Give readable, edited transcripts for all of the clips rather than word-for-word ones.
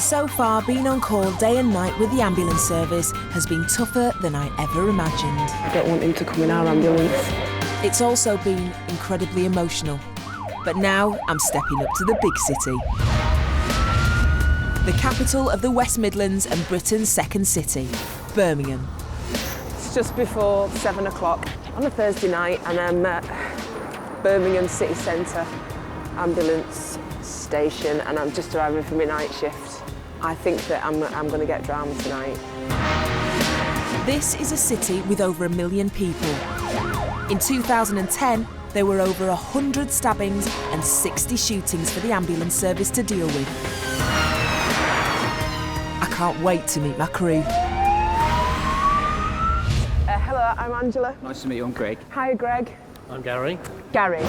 So far, being on call day and night with the ambulance service has been tougher than I ever imagined. I don't want him to come in our ambulance. It's also been incredibly emotional. But now I'm stepping up to the big city. The capital of the West Midlands and Britain's second city, Birmingham. It's just before 7 o'clock on a Thursday night and I'm at Birmingham City Centre ambulance station and I'm just arriving for my night shift. I think that I'm going to get drowned tonight. This is a city with over 1 million people. In 2010, there were over 100 stabbings and 60 shootings for the ambulance service to deal with. I can't wait to meet my crew. Hello, I'm Angela. Nice to meet you, I'm Greg. Hi, Greg. I'm Gary. Gary.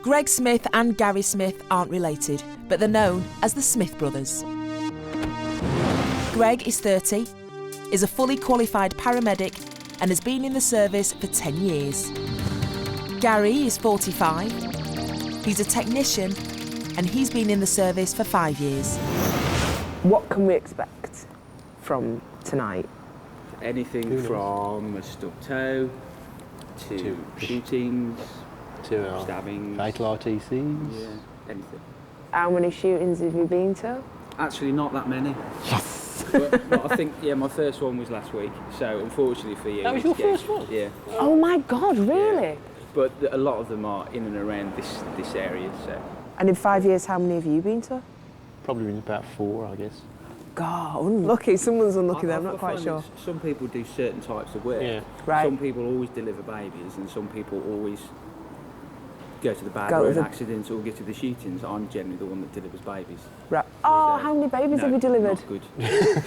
Greg Smith and Gary Smith aren't related, but they're known as the Smith brothers. Greg is 30, is a fully qualified paramedic and has been in the service for 10 years. Gary is 45, he's a technician and he's been in the service for 5 years. What can we expect from tonight? Anything from a stubbed toe to shootings, to stabbings, fatal RTCs. yeah, anything. How many shootings have you been to? Actually, not that many. Yes. but I think, yeah, my first one was last week, so unfortunately for you... That was your first one? Yeah. Oh my God, really? Yeah. But a lot of them are in and around this area, so... And in 5 years, how many have you been to? Probably been about 4, I guess. God, unlucky. Someone's unlucky there, I'm not quite find sure. Some people do certain types of work. Yeah. Right. Some people always deliver babies and some people always go to the bad Go to road the- accidents or get to the shootings. I'm generally the one that delivers babies. Right. Oh, So, how many babies no, have you delivered? Not good.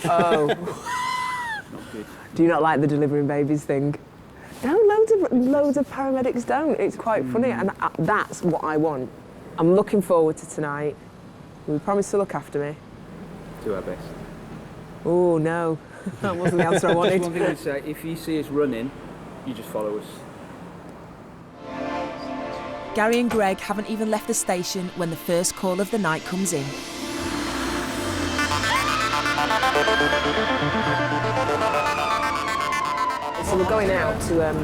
Oh. Not good. Do you not like the delivering babies thing? No, loads of paramedics don't. It's quite funny, and that's what I want. I'm looking forward to tonight. We promise to look after me. Do our best. Oh no, that wasn't the answer I wanted. Just one thing I'd say, if you see us running, you just follow us. Gary and Greg haven't even left the station when the first call of the night comes in. So we're going out to an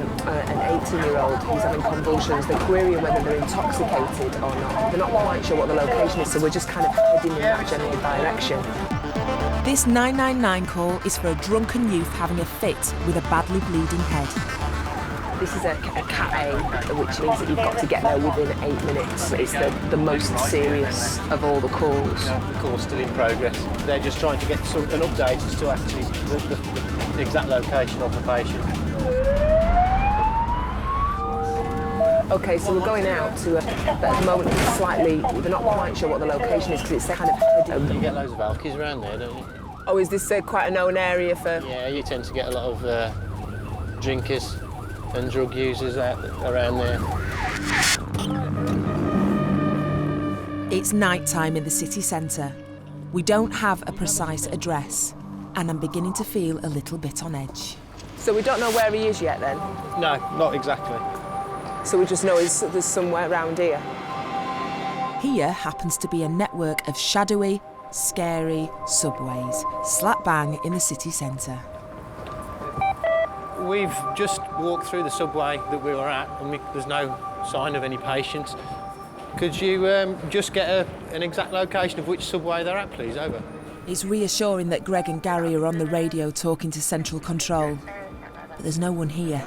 18-year-old who's having convulsions. They're querying whether they're intoxicated or not. They're not quite sure what the location is, so we're just kind of heading in that general direction. This 999 call is for a drunken youth having a fit with a badly bleeding head. This is a Cat A, which means that you've got to get there within 8 minutes. It's the most serious of all the calls. The call's still in progress. They're just trying to get an update as to actually the exact location of the patient. OK, so we're going out to, but at the moment it's slightly, they're not quite sure what the location is because it's kind of heading. You get loads of alkies around there, don't you? Oh, is this quite a known area for... Yeah, you tend to get a lot of drinkers and drug users around there. It's night time in the city centre. We don't have a precise address, and I'm beginning to feel a little bit on edge. So we don't know where he is yet then? No, not exactly. So we just know there's somewhere around here? Here happens to be a network of shadowy, scary subways, slap bang in the city centre. We've just walked through the subway that we were at and there's no sign of any patients. Could you just get an exact location of which subway they're at, please? Over. It's reassuring that Greg and Gary are on the radio talking to Central Control, but there's no one here.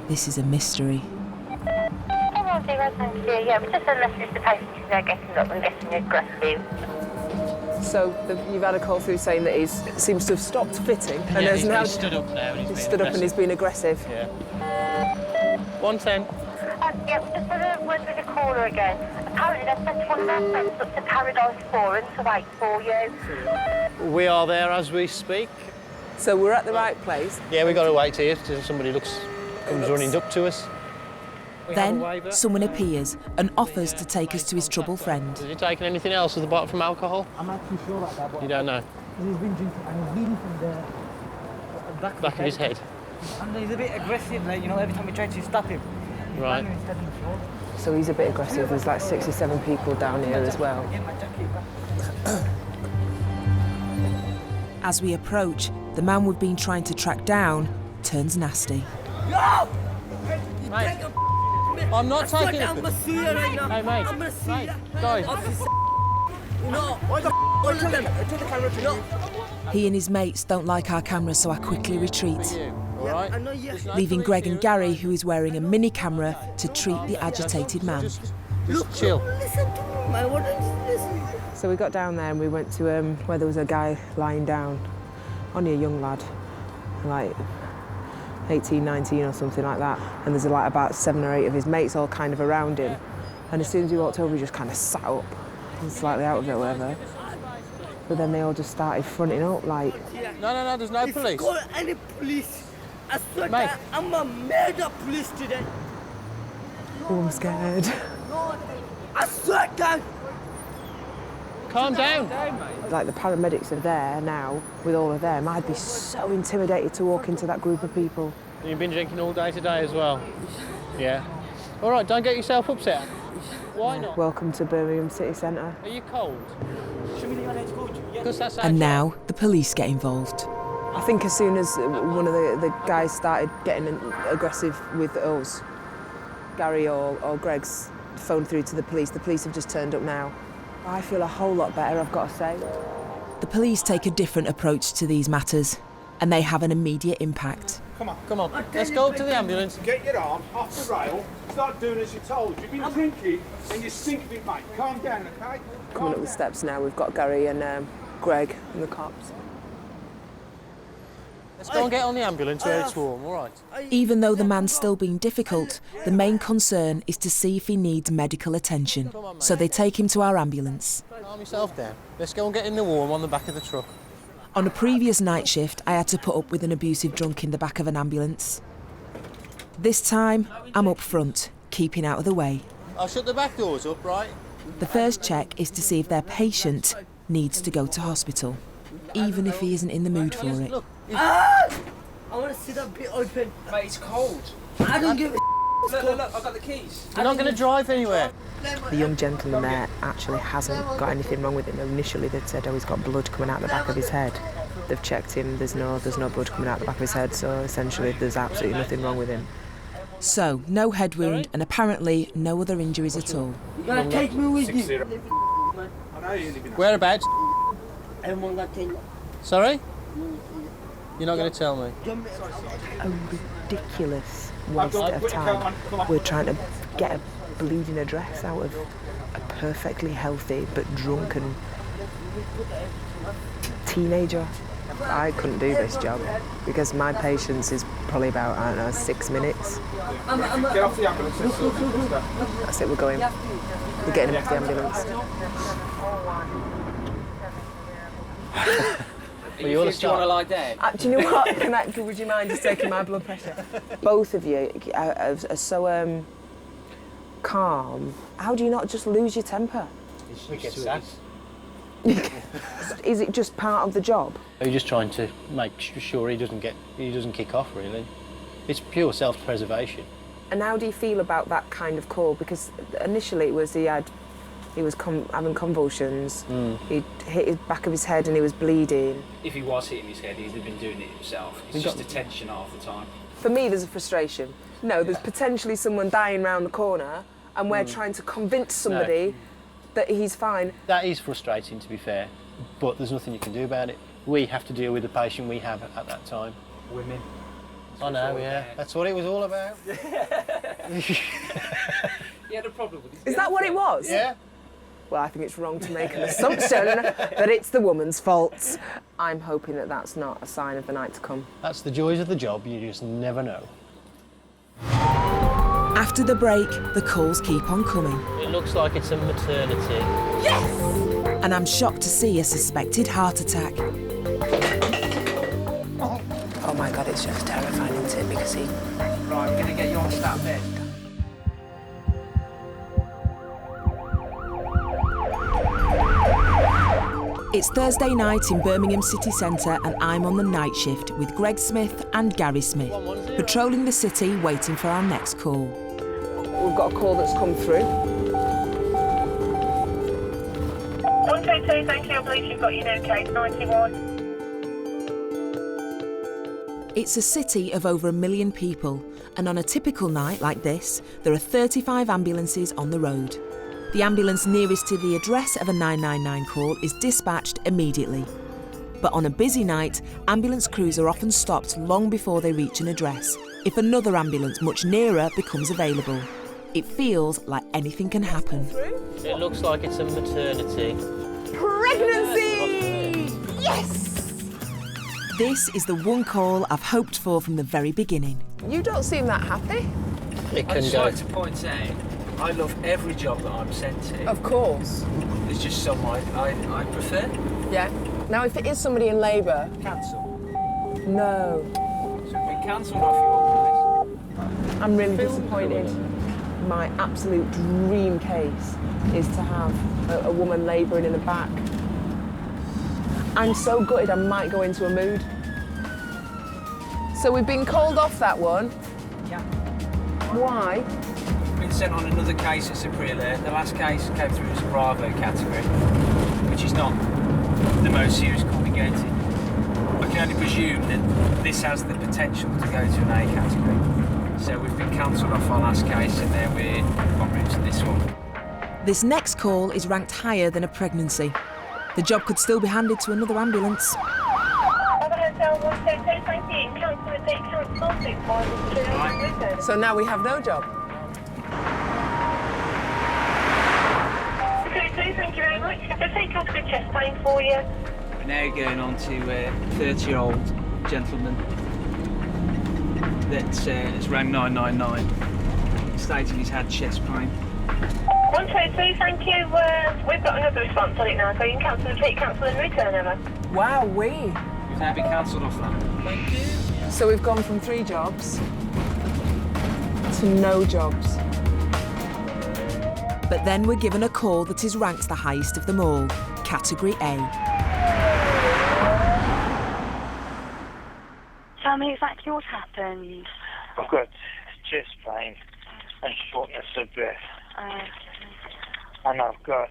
This is a mystery. Yeah, but just unless it's the patients they're getting up and getting aggressive. So you've had a call through saying that he seems to have stopped fitting and Yeah, has now... he's stood up now and He's stood up and he's been aggressive. Yeah. 110. Yeah, just for the word with the caller again. Apparently they've sent one of their friends up to Paradise Forum to wait for you. We are there as we speak. So we're at the right place. Yeah, we've got to wait here till somebody comes running up to us. Then someone appears and offers to take us to his troubled friend. Has he taken anything else apart from alcohol? I'm not too sure about that. But You don't know? He's been drinking and he's bleeding from the Back of his head. And he's a bit aggressive, like, you know, every time we try to stop him. He's Right. banging his head on the floor. So he's a bit aggressive. There's like 67 people down here as well. Get my jacket back. As we approach, the man we've been trying to track down turns nasty. No! Mate, I'm not taking it. I'm gonna see you right now. Hey, mate. I'm gonna see Mate, you. guys. No. Why the f*** you the camera to you? He and his mates don't like our camera, so I quickly retreat, All right? I know you. leaving Greg and Gary, who is wearing a mini camera, to treat the agitated man. Just chill. Listen to me, man. What is listen? So we got down there and we went to where there was a guy lying down, only a young lad, like 18, 19 or something like that. And there's like about 7 or 8 of his mates all kind of around him. And as soon as we walked over, he just kind of sat up and slightly out of it or whatever. But then they all just started fronting up like... No, there's no police. Call any police. I swear Mate. that I'm a made up police today. Oh, I'm scared. I swear that. Calm down. Like the paramedics are there now with all of them. I'd be so intimidated to walk into that group of people. You've been drinking all day today as well? Yeah. All right, don't get yourself upset. Why not? Welcome to Birmingham City Centre. Are you cold? Because that's And now the police get involved. I think as soon as one of the guys started getting aggressive with us, Gary or Greg's phoned through to the police. The police have just turned up now. I feel a whole lot better, I've got to say. The police take a different approach to these matters, and they have an immediate impact. Come on. Let's go up to the ambulance. Get your arm off the rail, start doing as you're told. You've been drinking and you're sinking it, mate. Calm down, okay? Coming up the steps now, we've got Gary and Greg and the cops. Let's go and get on the ambulance where it's warm, all right? Even though the man's still being difficult, the main concern is to see if he needs medical attention. So they take him to our ambulance. Calm yourself down. Let's go and get in the warm on the back of the truck. On a previous night shift, I had to put up with an abusive drunk in the back of an ambulance. This time, I'm up front, keeping out of the way. I'll shut the back doors up, right? The first check is to see if their patient needs to go to hospital, even if he isn't in the mood for it. Look, I want to see that bit open. Mate, it's cold. I don't give a Look, I've got the keys. you're not going to drive anywhere. The young gentleman there actually hasn't got anything wrong with him. Initially they'd said, oh, he's got blood coming out the back of his head. They've checked him, there's no blood coming out the back of his head, so essentially there's absolutely nothing wrong with him. So, no head wound and apparently no other injuries at all. You're gonna take me with you. 60. I know you live in Whereabouts? Everyone gonna tell you. Sorry? You're not going to tell me? A ridiculous waste of time. We're trying to get a bleeding address out of a perfectly healthy but drunken teenager. I couldn't do this job because my patience is probably about, I don't know, 6 minutes. Get off the ambulance. That's it, we're going. We're getting him off the ambulance. Do you want to lie down? Do you know what? Would you mind just taking my blood pressure? Both of you are so calm. How do you not just lose your temper? We get sacked. Is it just part of the job? Are you just trying to make sure he doesn't kick off, really? It's pure self-preservation. And how do you feel about that kind of call? Because initially it was he was having convulsions. He'd hit the back of his head and he was bleeding. If he was hitting his head, he'd have been doing it himself. It's just a tension half the time. For me, there's a frustration. No, there's potentially someone dying round the corner and we're trying to convince somebody that he's fine. That is frustrating, to be fair, but there's nothing you can do about it. We have to deal with the patient we have at that time. Women. I know, yeah. That's what it was all about. He had a problem with his Is that what it was? Yeah. Well, I think it's wrong to make an assumption that it's the woman's fault. I'm hoping that that's not a sign of the night to come. That's the joys of the job, you just never know. After the break, the calls keep on coming. It looks like it's a maternity. And I'm shocked to see a suspected heart attack. Oh my God, it's just terrifying, isn't it? Because he... Right, I'm going to get you on that bed. It's Thursday night in Birmingham City Centre and I'm on the night shift with Greg Smith and Gary Smith, patrolling the city waiting for our next call. We've got a call that's come through. 122, thank you. I believe you've got your new case, 91. It's a city of over 1 million people, and on a typical night like this, there are 35 ambulances on the road. The ambulance nearest to the address of a 999 call is dispatched immediately. But on a busy night, ambulance crews are often stopped long before they reach an address, if another ambulance much nearer becomes available. It feels like anything can happen. It looks like it's a maternity. Pregnancy! Yes! This is the one call I've hoped for from the very beginning. You don't seem that happy. It I'd can just go. like to point out, I love every job that I'm sent to. Of course. There's just some I prefer. Yeah. Now, if it is somebody in labour, Cancel. no. So it's been cancelled off your I'm really disappointed. My absolute dream case is to have a woman labouring in the back. I'm so gutted I might go into a mood. So we've been called off that one. Yeah. Why? Been sent on another case as a pre-alert. The last case came through as a Bravo category, which is not the most serious call we get. I can only presume that this has the potential to go to an A category. So we've been cancelled off our last case and then we're en route to this one. This next call is ranked higher than a pregnancy. The job could still be handed to another ambulance. So now we have no job. Okay, so thank you very much. I'll take off the chest pain for you. We're now going on to a 30-year-old gentleman that has rang 999, stating he's had chest pain. 122, thank you. We've got another response on it now, so you can cancel, repeat, cancel and return over. Wow, We've now been cancelled off that. Thank you. So we've gone from 3 jobs to no jobs. But then we're given a call that is ranked the highest of them all, Category A. Tell me exactly what happened. I've got chest pain and shortness of breath. And I've got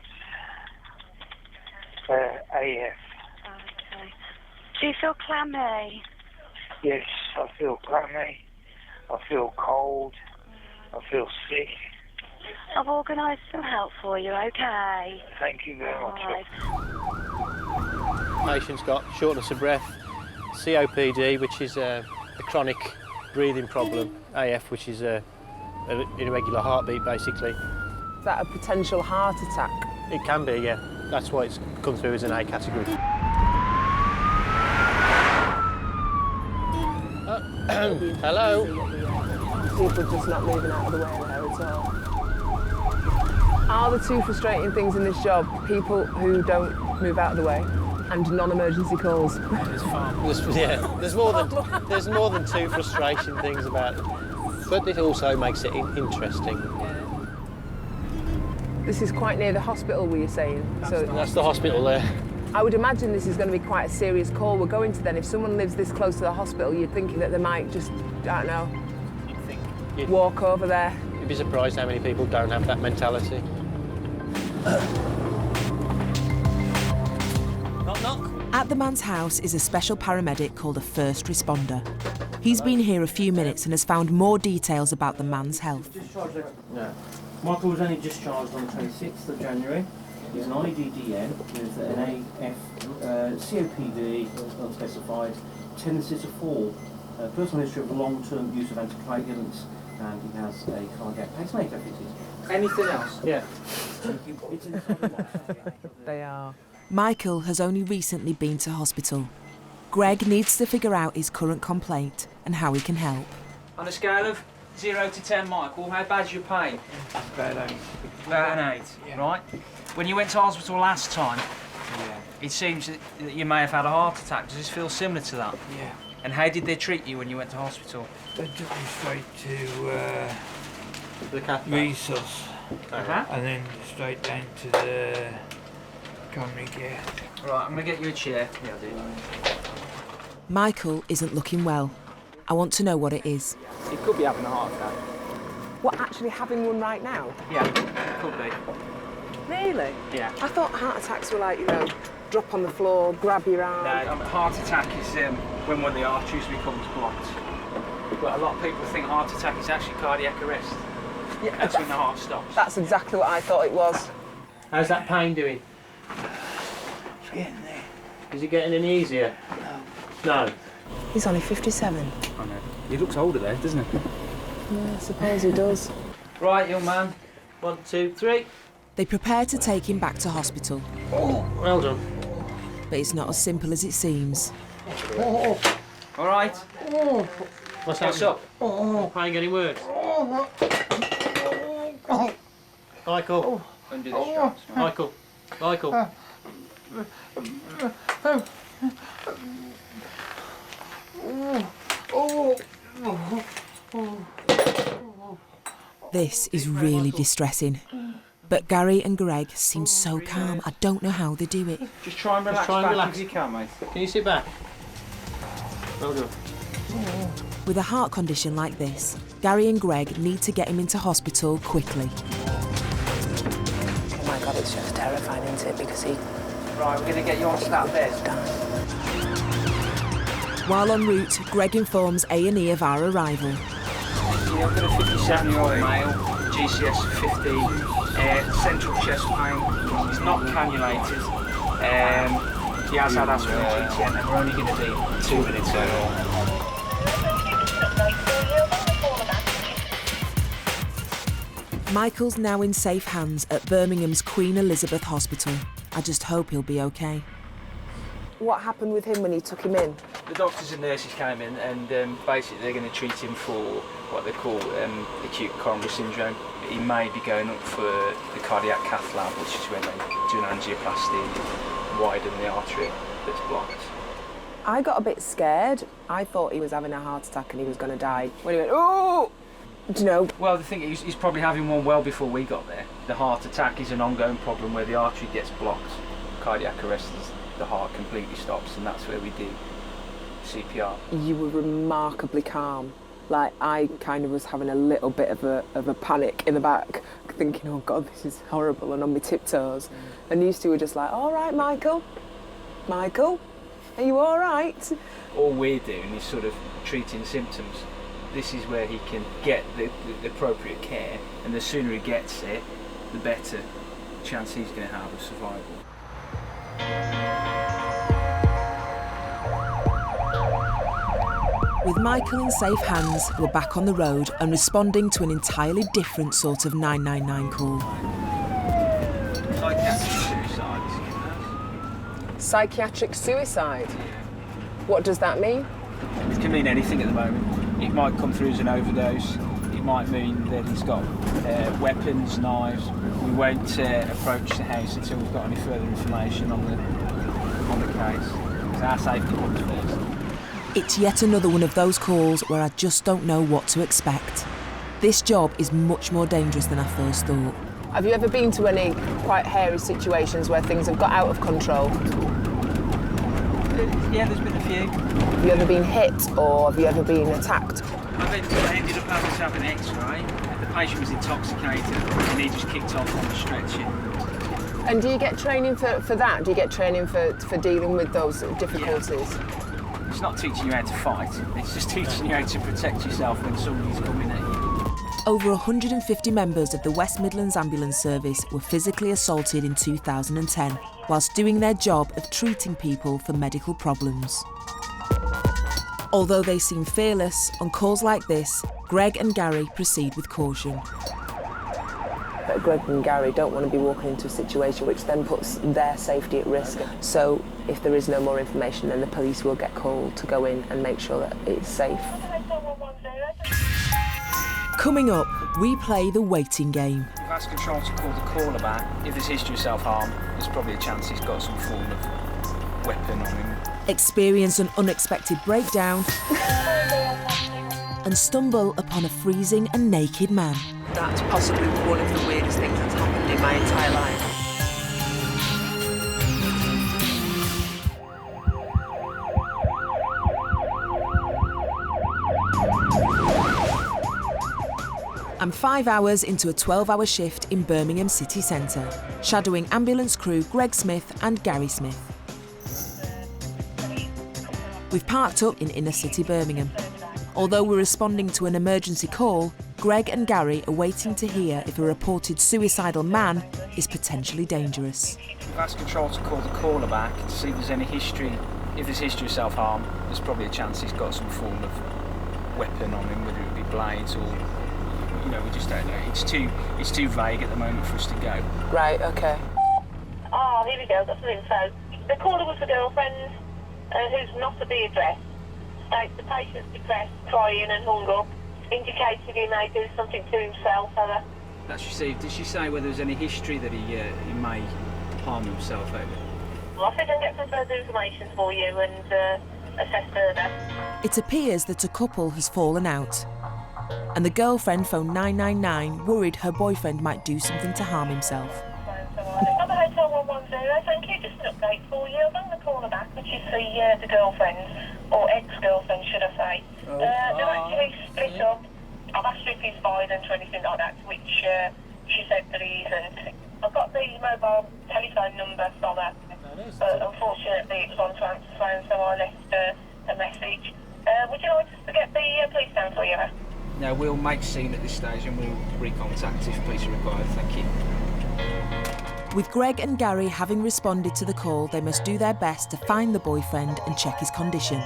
AF. Okay. Do you feel clammy? Yes, I feel clammy. I feel cold. I feel sick. I've organised some help for you, okay? Thank you very much. Right. Patient's got shortness of breath, COPD, which is a chronic breathing problem, AF, which is an irregular heartbeat, basically. Is that a potential heart attack? It can be, yeah. That's why it's come through as an A category. Hello? People just not moving out of the way there at all. Are the two frustrating things in this job people who don't move out of the way and non-emergency calls? There's more than 2 frustrating things about it, but it also makes it interesting. This is quite near the hospital, were you saying? That's the hospital there. I would imagine this is going to be quite a serious call we're going to then. If someone lives this close to the hospital, you're thinking that they might just, I don't know, walk over there. You'd be surprised how many people don't have that mentality. Knock, knock. At the man's house is a special paramedic called a first responder. He's been here a few minutes and has found more details about the man's health. No. Michael was only discharged on the 26th of January. He's an IDDN with an AF, COPD, unspecified, tendency to fall, personal history of long-term use of anticoagulants, and he has a cardiac pacemaker fitted. Anything else? Yeah. They are. Michael has only recently been to hospital. Greg needs to figure out his current complaint and how he can help. On a scale of 0 to 10, Michael, how bad's your pain? About 8. About an 8, Yeah. right? When you went to hospital last time, it seems that you may have had a heart attack. Does this feel similar to that? Yeah. And how did they treat you when you went to hospital? They took me straight to The cath resus Uh-huh. and then straight down to the coronary care. Right, I'm going to get you a chair. Yeah, I do. Michael isn't looking well. I want to know what it is. He could be having a heart attack. What, actually having one right now? Yeah, it could be. Really? Yeah. I thought heart attacks were like, you know, drop on the floor, grab your arm. No, heart attack is when one of the arteries becomes blocked. But a lot of people think heart attack is actually cardiac arrest. Yeah, That's when the heart stops. That's exactly what I thought it was. How's that pain doing? It's getting there. Is it getting any easier? No. He's only 57. I know. He looks older there, doesn't he? Yeah, I suppose he does. Right, young man. 1, 2, 3. They prepare to take him back to hospital, Oh, well done. but it's not as simple as it seems. All right. What's What's up? Pain getting worse? Michael. Undo the straps, mate. Michael. Michael. This is really distressing. But Gary and Greg seem so calm, I don't know how they do it. Just try and relax try and back relax. if you can, mate. Can you sit back? Well done. With a heart condition like this, Gary and Greg need to get him into hospital quickly. Oh my God, it's just terrifying, isn't it? Because he Right, we're going to get you onto that bed. died. While en route, Greg informs A&E of our arrival. I've got a 57-year-old male, GCS 15, central chest pain. He's not cannulated. He has had asthma and GTN, and we're only going to be 2 minutes early. Michael's now in safe hands at Birmingham's Queen Elizabeth Hospital. I just hope he'll be okay. What happened with him when you took him in? The doctors and nurses came in, and basically they're going to treat him for what they call acute coronary syndrome. He may be going up for the cardiac cath lab, which is when they do an angioplasty, widen the artery that's blocked. I got a bit scared. I thought he was having a heart attack and he was going to die. When he went, oh! Do you know? Well, the thing is, he's probably having one well before we got there. The heart attack is an ongoing problem where the artery gets blocked. Cardiac arrest is the heart completely stops, and that's where we do CPR. You were remarkably calm. Like, I kind of was having a little bit of a panic in the back, thinking, oh God, this is horrible, and on my tiptoes. And you two were just like, all right, Michael. Michael, are you all right? All we're doing is sort of treating symptoms. This is where he can get the appropriate care, and the sooner he gets it, the better chance he's going to have of survival. With Michael in safe hands, we're back on the road and responding to an entirely different sort of 999 call. Psychiatric suicide. Psychiatric suicide? What does that mean? It can mean anything at the moment. It might come through as an overdose. It might mean that he's got weapons, knives. We won't approach the house until we've got any further information on the case. So our safety comes first. It's yet another one of those calls where I just don't know what to expect. This job is much more dangerous than I first thought. Have you ever been to any quite hairy situations where things have got out of control? Yeah, there's been a few. Have you ever been hit or have you ever been attacked? I ended up having to have an X-ray. The patient was intoxicated and he just kicked off on the stretcher. And do you get training for that? Do you get training for dealing with those difficulties? Yeah. It's not teaching you how to fight, it's just teaching you how to protect yourself when somebody's coming at you. Over 150 members of the West Midlands Ambulance Service were physically assaulted in 2010 whilst doing their job of treating people for medical problems. Although they seem fearless, on calls like this, Greg and Gary proceed with caution. But Greg and Gary don't want to be walking into a situation which then puts their safety at risk. So if there is no more information, then the police will get called to go in and make sure that it's safe. Coming up, we play the waiting game. We've asked control to call the caller back. If there's history of self-harm, there's probably a chance he's got some form of weapon on him. Experience an unexpected breakdown and stumble upon a freezing and naked man. That's possibly one of the weirdest things that's happened in my entire life. I'm I'm 5 hours into a 12-hour shift in Birmingham city centre, shadowing ambulance crew Greg Smith and Gary Smith. We've parked up in inner city Birmingham. Although we're responding to an emergency call, Greg and Gary are waiting to hear if a reported suicidal man is potentially dangerous. We've asked control to call the caller back to see if there's any history. If there's history of self-harm, there's probably a chance he's got some form of weapon on him, whether it be blades or, you know, we just don't know. It's too vague at the moment for us to go. Right, okay. Oh, here we go, got some info. The caller was a girlfriend who's not to be addressed. States the patient's depressed, crying and hung up. Indicated he may do something to himself, Heather. Did she say whether there's any history that he may harm himself over? Well, I think I can get some further information for you and assess further. It appears that a couple has fallen out, and the girlfriend phoned 999 worried her boyfriend might do something to harm himself. Other Hotel 110, thank you. Just an update for you. I've rung the caller back, which is the girlfriend, or ex-girlfriend, should I say. They're actually split up. I've asked her if he's violent or anything like that, which she said that he isn't. I've got the mobile telephone number from her, but unfortunately it was on to answer phone, so I left a message. Would you like us to get the police down for you? No, we'll make scene at this stage and we'll recontact if police are required. Thank you. With Greg and Gary having responded to the call, they must do their best to find the boyfriend and check his condition.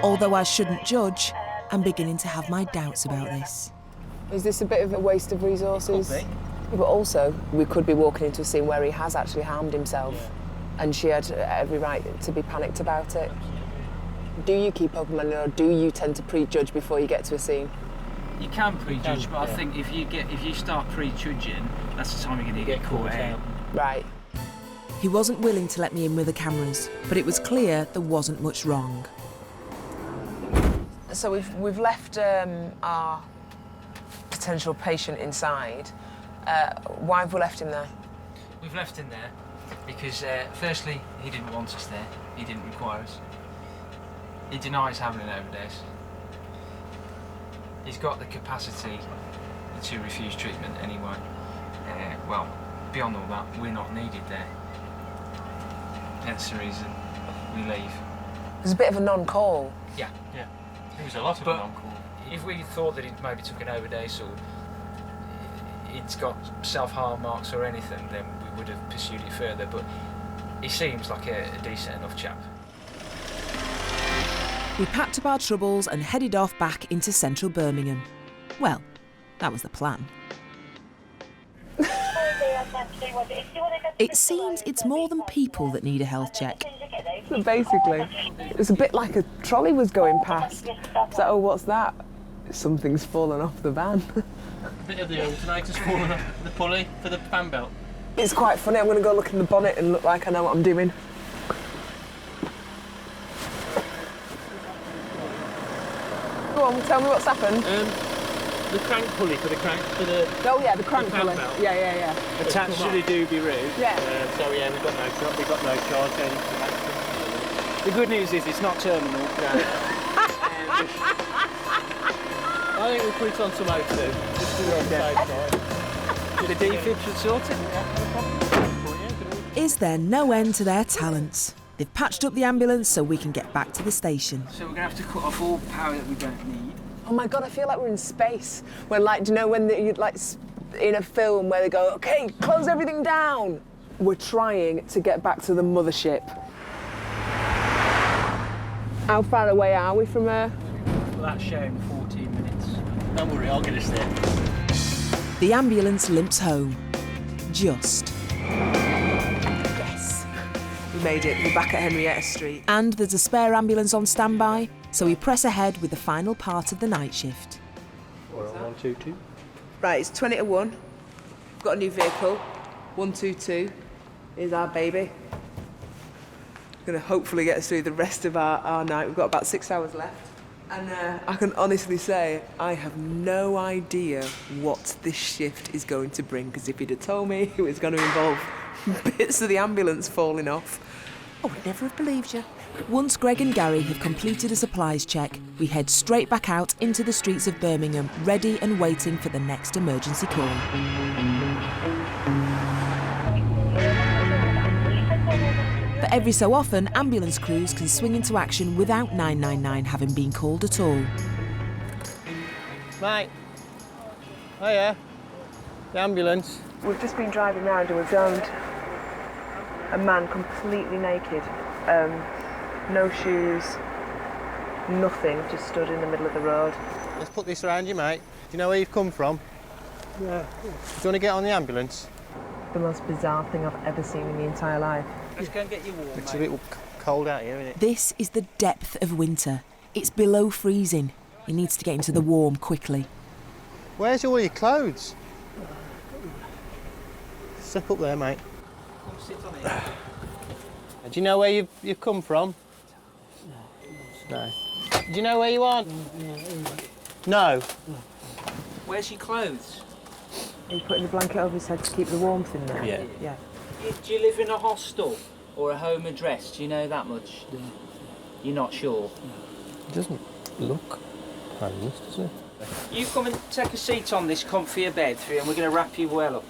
Although I shouldn't judge, I'm beginning to have my doubts about this. Is this a bit of a waste of resources? It could be. But also, we could be walking into a scene where he has actually harmed himself, and she had every right to be panicked about it. Do you keep open minded, or do you tend to prejudge before you get to a scene? You can prejudge, but I think if you start prejudging, that's the time you're going to get caught out. Right. He wasn't willing to let me in with the cameras, but it was clear there wasn't much wrong. So we've left our potential patient inside. Why have we left him there? We've left him there because, firstly, he didn't want us there. He didn't require us. He denies having an overdose. He's got the capacity to refuse treatment anyway. Well, beyond all that, we're not needed there. Hence the reason we leave. There's a bit of a non-call. Yeah. It was a lot of a non-call. If we thought that he maybe took an overdose or it's got self-harm marks or anything, then we would have pursued it further, but he seems like a decent enough chap. We packed up our troubles and headed off back into central Birmingham. Well, that was the plan. It seems it's more than people that need a health check. So basically, it's a bit like a trolley was going past. It's like, oh, what's that? Something's fallen off the van. A bit of the alternator's fallen off the pulley for the fan belt. It's quite funny. I'm going to go look in the bonnet and look like I know what I'm doing. Go on, tell me what's happened. The crank pulley for the Oh yeah, the crank fan pulley. belt. Yeah. Attached to the doobie room. Yeah. So yeah, we've got no charge going into that. The good news is it's not terminal. No. I think we'll put it on some O2, just to be on the safe side. The defib should sort it. Is there no end to their talents? They've patched up the ambulance so we can get back to the station. So we're going to have to cut off all power that we don't need. Oh my God, I feel like we're in space. When, like, do you know when you'd like in a film where they go, okay, close everything down? We're trying to get back to the mothership. How far away are we from her? Well, that's showing 14 minutes. Don't worry, I'll get us there. The ambulance limps home. Just. Yes. We made it. We're back at Henrietta Street. And there's a spare ambulance on standby, so we press ahead with the final part of the night shift. 122. Right, it's 20 to 1. We've got a new vehicle. 122 is our baby. Going to hopefully get us through the rest of our night. We've got about 6 hours left. And I can honestly say I have no idea what this shift is going to bring, because if he'd have told me it was going to involve bits of the ambulance falling off, I would never have believed you. Once Greg and Gary have completed a supplies check, we head straight back out into the streets of Birmingham, ready and waiting for the next emergency call. But every so often, ambulance crews can swing into action without 999 having been called at all. Mate. Oh yeah. The ambulance. We've just been driving round and we've found a man completely naked. No shoes, nothing, just stood in the middle of the road. Let's put this around you, mate. Do you know where you've come from? Yeah. Do you want to get on the ambulance? The most bizarre thing I've ever seen in my entire life. Let's go and get you warm, It's mate. a bit cold out here, isn't it? This is the depth of winter. It's below freezing. He needs to get into the warm quickly. Where's all your clothes? Step up there, mate. Come sit on it. Do you know where you've come from? No. Do you know where you are? No. Where's your clothes? Are you putting the blanket over his head to keep the warmth in there? Yeah. Yeah. Do you live in a hostel or a home address? Do you know that much? You're not sure? It doesn't look homeless, does it? You come and take a seat on this comfier bed for you and we're going to wrap you well up.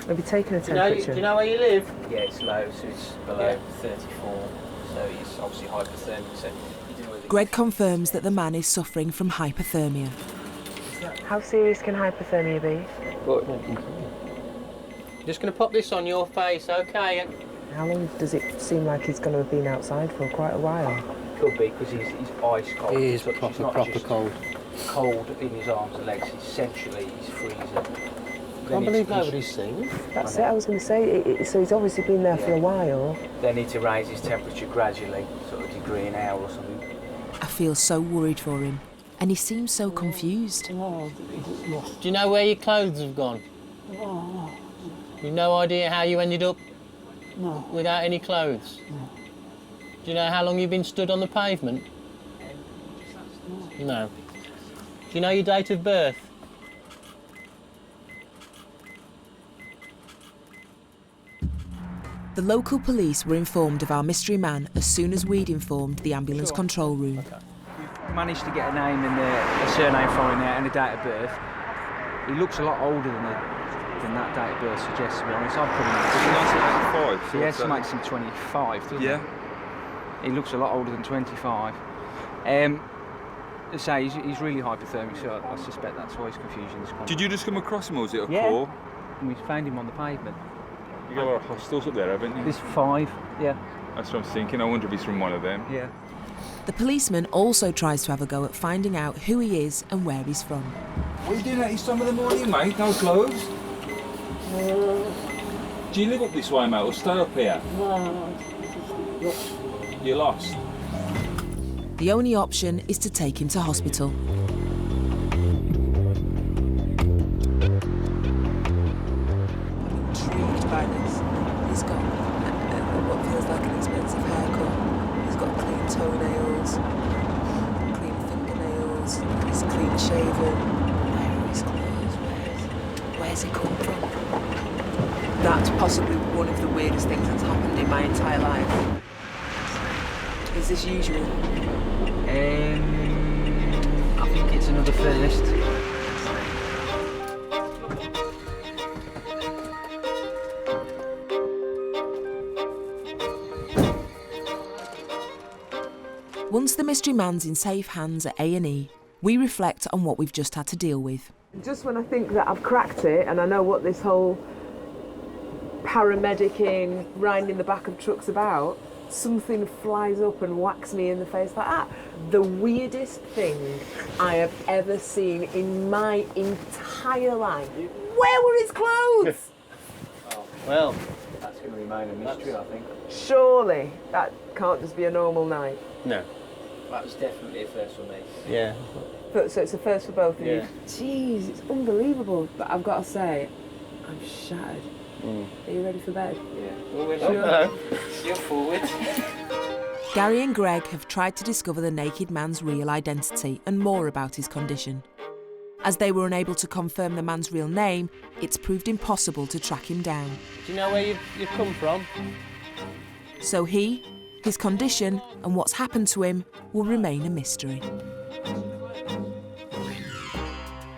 Have you taken a Do you temperature? know where you live? Yeah, it's low, so it's below 34, so it's obviously hypothermic, so you do with Greg confirms that the man is suffering from hypothermia. How serious can hypothermia be? Just going to pop this on your face, okay? How long does it seem like he's going to have been outside for? Quite a while. Could be because he's ice cold. He is So he's proper not just cold. cold in his arms and legs. Essentially, he's freezing. I can't believe nobody's seen it. That's it, I was going to say. So he's obviously been there for a while. They need to raise his temperature gradually, sort of degree an hour or something. I feel so worried for him, and he seems so confused. Do you know where your clothes have gone? You've no idea how you ended up without any clothes? Do you know how long you've been stood on the pavement? No. Do you know your date of birth? The local police were informed of our mystery man as soon as we'd informed the ambulance control room. Managed to get a name and a surname from him and a date of birth. He looks a lot older than that date of birth suggests, to be honest. I'd put him 1985. He estimates him 25, doesn't he? He looks a lot older than 25. He's really hypothermic, so I suspect that's why his confusion is coming. Did you just come across him, or was it a Yeah. call? And we found him on the pavement. You got a lot of hostels up there, haven't you? There's 5, yeah. That's what I'm thinking. I wonder if he's from one of them. Yeah. The policeman also tries to have a go at finding out who he is and where he's from. What are you doing at this time of the morning, mate? No clothes? Do you live up this way, mate, or stay up here? You're lost. The only option is to take him to hospital. Intrigued by this. He's got what feels like an expensive haircut. He's got clean toenails, clean fingernails. He's clean shaven. Where are his clothes? Where's he come from? That's possibly one of the weirdest things that's happened in my entire life. Is this usual? I think it's another first. Once the mystery man's in safe hands at A&E, we reflect on what we've just had to deal with. Just when I think that I've cracked it and I know what this whole paramedicing, riding in the back of trucks about, something flies up and whacks me in the face like that. The weirdest thing I have ever seen in my entire life. Where were his clothes? Well, That's going to remain a mystery, I think. Surely that can't just be a normal night. no. That was definitely a first for me. Yeah. So it's a first for both of Yeah. you. Jeez, it's unbelievable. But I've got to say, I'm shattered. Are you ready for bed? Yeah. Well, we're No. You're forward. Gary and Greg have tried to discover the naked man's real identity and more about his condition. As they were unable to confirm the man's real name, it's proved impossible to track him down. Do you know where you've come from? So he His condition and what's happened to him will remain a mystery.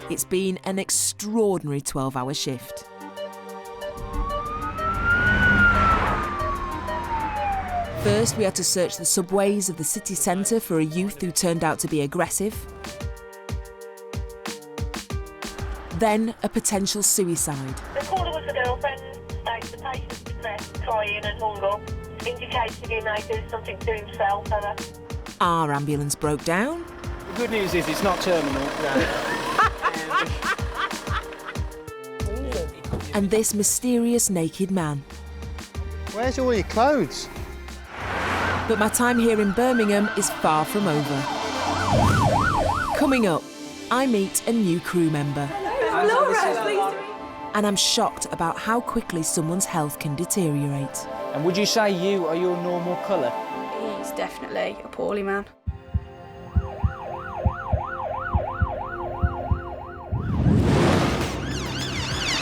It's been an extraordinary 12-hour shift. First, we had to search the subways of the city centre for a youth who turned out to be aggressive. Then, a potential suicide. The caller was a girlfriend, states the patient distressed, crying and hung up, indicating he may do something to himself. Our ambulance broke down. The good news is it's not terminal. And this mysterious naked man. Where's all your clothes? But my time here in Birmingham is far from over. Coming up, I meet a new crew member. And I'm shocked about how quickly someone's health can deteriorate. And would you say you are your normal colour? He's definitely a poorly man.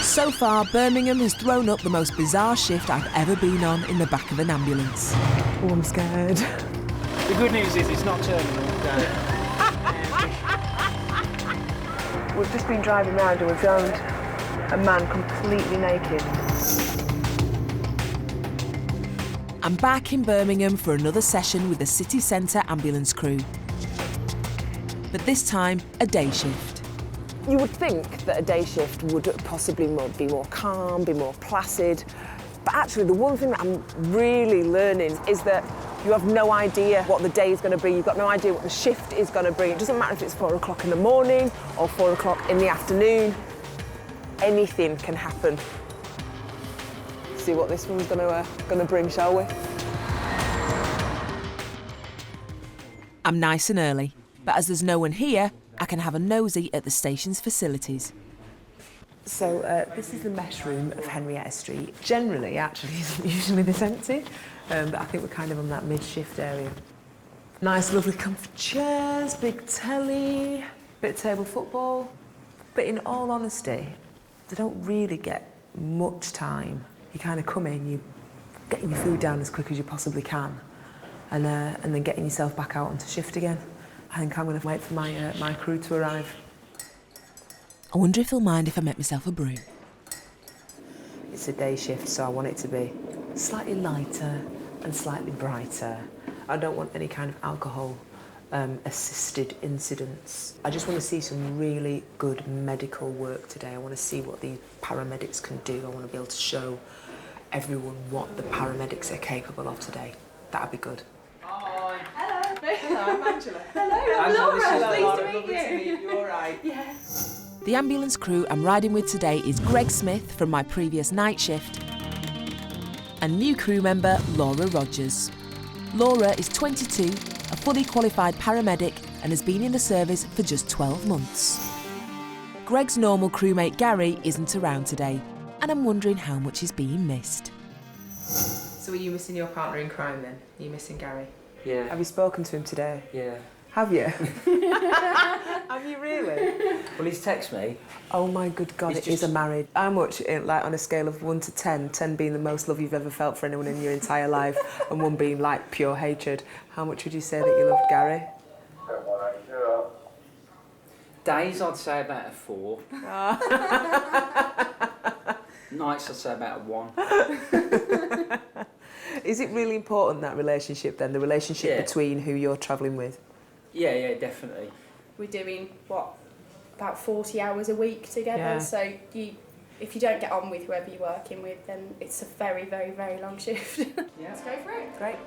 So far, Birmingham has thrown up the most bizarre shift I've ever been on in the back of an ambulance. Oh, I'm scared. The good news is it's not terminal. We've just been driving around and we've found a man completely naked. I'm back in Birmingham for another session with the city centre ambulance crew. But this time, a day shift. You would think that a day shift would possibly be more calm, be more placid. But actually, the one thing that I'm really learning is that you have no idea what the day is going to be. You've got no idea what the shift is going to bring. It doesn't matter if it's 4 o'clock in the morning or 4 o'clock in the afternoon. Anything can happen. See what this one's going to bring, shall we? I'm nice and early, but as there's no one here, I can have a nosy at the station's facilities. So this is the mess room of Henrietta Street. Generally, actually, isn't usually this empty, but I think we're kind of on that mid-shift area. Nice, lovely comfy chairs, big telly, bit of table football. But in all honesty, they don't really get much time. You kind of come in, you getting your food down as quick as you possibly can, and then getting yourself back out onto shift again. I think I'm going to wait for my crew to arrive. I wonder if they'll mind if I make myself a brew. It's a day shift, so I want it to be slightly lighter and slightly brighter. I don't want any kind of alcohol assisted incidents. I just want to see some really good medical work today. I want to see what these paramedics can do. I want to be able to show everyone what the paramedics are capable of today. That'd be good. Hello. Hello, I'm Angela. Hello, I'm Laura. Pleased to meet you. You all right? Yes. The ambulance crew I'm riding with today is Greg Smith from my previous night shift and new crew member Laura Rogers. Laura is 22, a fully qualified paramedic and has been in the service for just 12 months. Greg's normal crewmate Gary isn't around today and I'm wondering how much is being missed. So are you missing your partner in crime then? Are you missing Gary? Yeah. Have you spoken to him today? Yeah. Have you? Have you really? Well, he's texted me. Oh my good God, it is a marriage. How much, like on a scale of 1 to 10, 10 being the most love you've ever felt for anyone in your entire life and 1 being like pure hatred, how much would you say that you loved Gary? Days, I'd say about a 4. Nights, I'd say about a 1. Is it really important, that relationship then, the relationship between who you're travelling with? Yeah, definitely. We're doing, about 40 hours a week together, so if you don't get on with whoever you're working with, then it's a very, very, very long shift. Yeah. Let's go for it. Great.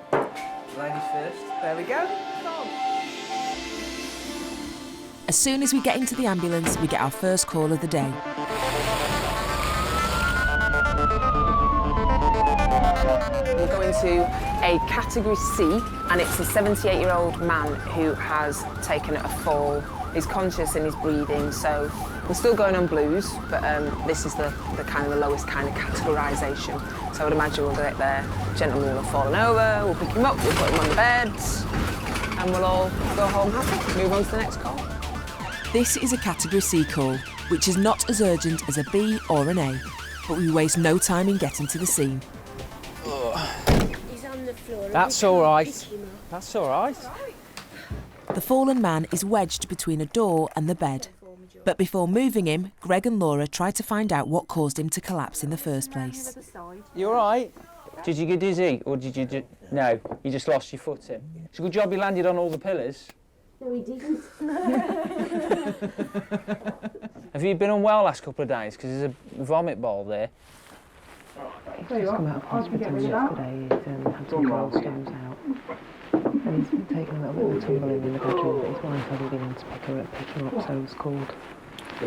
Ladies first. There we go. As soon as we get into the ambulance, we get our first call of the day. We're going to a category C, and it's a 78-year-old man who has taken a fall. He's conscious and he's breathing, so we're still going on blues, but this is the kind of the lowest kind of categorisation. So I would imagine we'll get there, gentleman will have fallen over, we'll pick him up, we'll put him on the bed, and we'll all go home happy, move on to the next call. This is a category C call, which is not as urgent as a B or an A, but we waste no time in getting to the scene. He's on the floor. That's all right. That's all right. The fallen man is wedged between a door and the bed. But before moving him, Greg and Laura try to find out what caused him to collapse in the first place. You all right? Did you get dizzy, or did you no? You just lost your footing. It's a good job you landed on all the pillars. No, he didn't. Have you been unwell last couple of days? Because there's a vomit bowl there. He's just come out of hospital yesterday. He's had some gallstones out. And he's been taking a little bit of a tumbling in the bedroom, but his wife hasn't been able to pick him up, so he's called the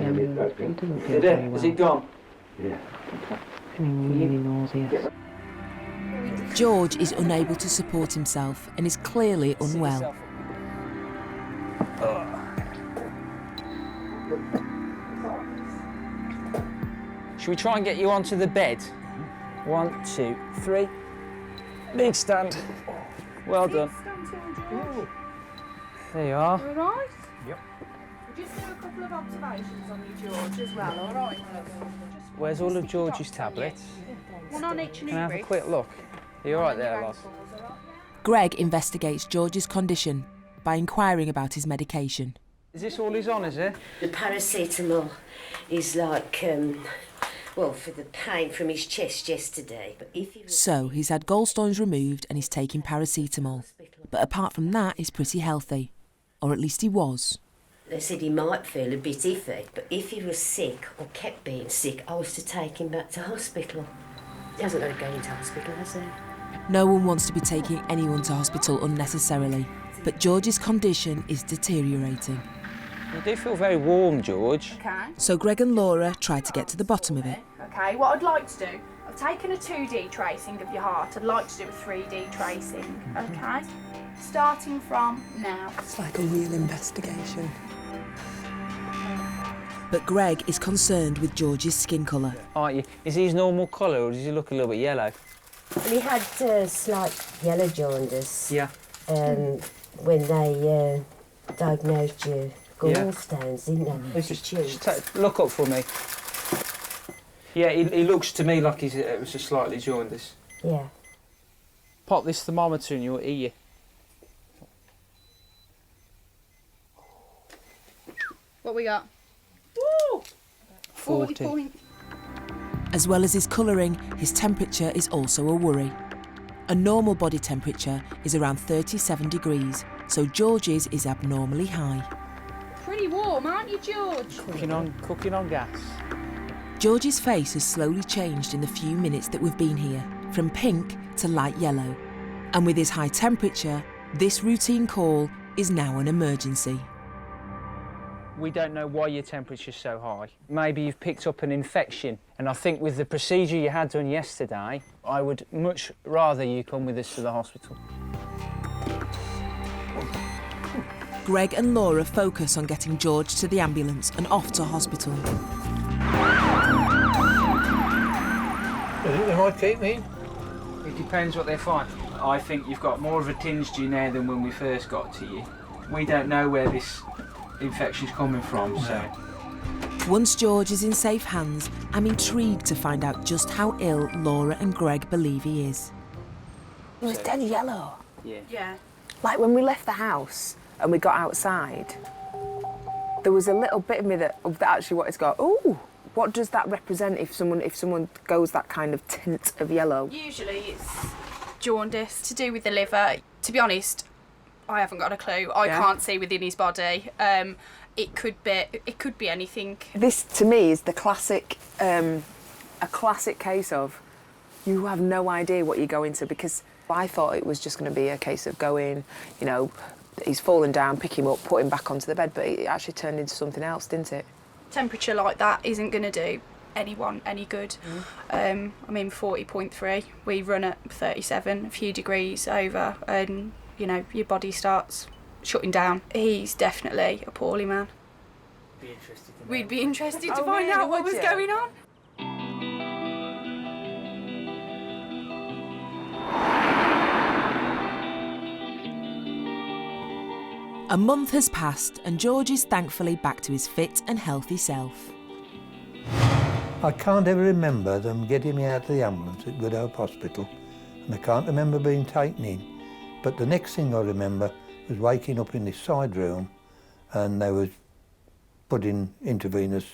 ambulance. He doesn't feel very well. Is it gone? Yeah. Feeling really nauseous. George is unable to support himself and is clearly unwell. Should we try and get you onto the bed? 1, 2, 3. Big stand. Well done. There you are. All right? Yep. We'll just do a couple of observations on you, George, as well, all right? Where's all of George's tablets? One on each Can I have a quick look? Are you all right there, Loz? Greg investigates George's condition by inquiring about his medication. Is this all he's on, is it? The paracetamol is like, well, for the pain from his chest yesterday. But if he was... So he's had gallstones removed and he's taking paracetamol. But apart from that, he's pretty healthy. Or at least he was. They said he might feel a bit iffy, but if he was sick or kept being sick, I was to take him back to hospital. He hasn't got to go into hospital, has he? No one wants to be taking anyone to hospital unnecessarily. But George's condition is deteriorating. You do feel very warm, George. Okay. So Greg and Laura try to get to the bottom of it. Okay, what I'd like to do, I've taken a 2D tracing of your heart. I'd like to do a 3D tracing, okay? Starting from now. It's like a real investigation. But Greg is concerned with George's skin colour. Aren't you? Is he his normal colour, or does he look a little bit yellow? Well, he had slight yellow jaundice. Yeah. When they diagnosed you gallstones, didn't they? Just look up for me. Yeah, he looks to me like it was just slightly jaundice. Yeah. Pop this thermometer in your ear. What we got? Woo! 40. As well as his colouring, his temperature is also a worry. A normal body temperature is around 37 degrees, so George's is abnormally high. Pretty warm, aren't you, George? Cooking on gas. George's face has slowly changed in the few minutes that we've been here, from pink to light yellow. And with his high temperature, this routine call is now an emergency. We don't know why your temperature's so high. Maybe you've picked up an infection, and I think with the procedure you had done yesterday, I would much rather you come with us to the hospital. Greg and Laura focus on getting George to the ambulance and off to hospital. I think they might keep me. It depends what they find. I think you've got more of a tinge to you now than when we first got to you. We don't know where this infection's coming from, so... Once George is in safe hands, I'm intrigued to find out just how ill Laura and Greg believe he is. It was dead yellow. Yeah. Like when we left the house and we got outside, there was a little bit of me that actually wanted to go, ooh, what does that represent if someone goes that kind of tint of yellow? Usually it's jaundice to do with the liver. To be honest, I haven't got a clue. I can't see within his body. It could be anything. This to me is the classic, a classic case of you have no idea what you go into, because I thought it was just going to be a case of going, you know, he's fallen down, pick him up, put him back onto the bed, but it actually turned into something else, didn't it? Temperature like that isn't going to do anyone any good. I mean, 40.3. We run at 37, a few degrees over, and you know, your body starts shutting down. He's definitely a poorly man. We'd be interested to find out what was going on. A month has passed and George is thankfully back to his fit and healthy self. I can't ever remember them getting me out of the ambulance at Good Hope Hospital and I can't remember being taken in. But the next thing I remember was waking up in this side room and they was putting intravenous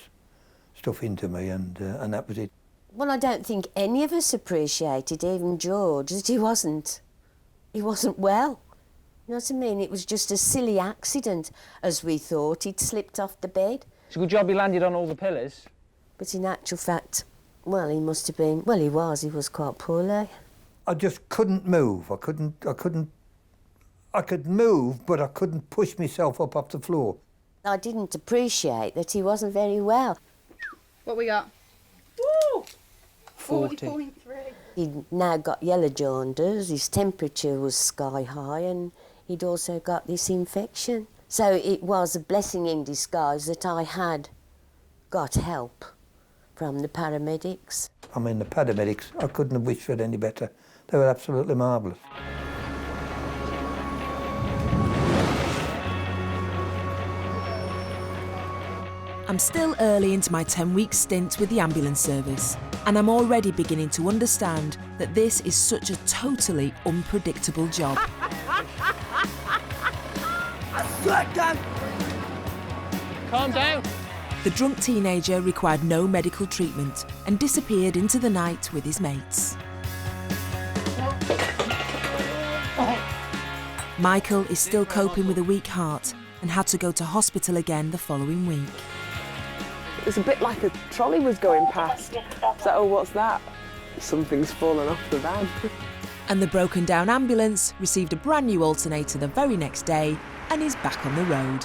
stuff into me, and that was it. Well, I don't think any of us appreciated, even George, that he wasn't well. You know what I mean? It was just a silly accident, as we thought. He'd slipped off the bed. It's a good job he landed on all the pillars. But in actual fact, well, he must have been... Well, he was quite poorly. I just couldn't move. I could move, but I couldn't push myself up off the floor. I didn't appreciate that he wasn't very well. What we got? Woo! 40.3. He'd now got yellow jaundice, his temperature was sky high, and he'd also got this infection. So it was a blessing in disguise that I had got help from the paramedics. I mean, the paramedics, I couldn't have wished for it any better. They were absolutely marvellous. I'm still early into my 10-week stint with the ambulance service, and I'm already beginning to understand that this is such a totally unpredictable job. Calm down. The drunk teenager required no medical treatment and disappeared into the night with his mates. Michael is still coping with a weak heart and had to go to hospital again the following week. It was a bit like a trolley was going past. So, oh, what's that? Something's fallen off the van. And the broken down ambulance received a brand new alternator the very next day and is back on the road.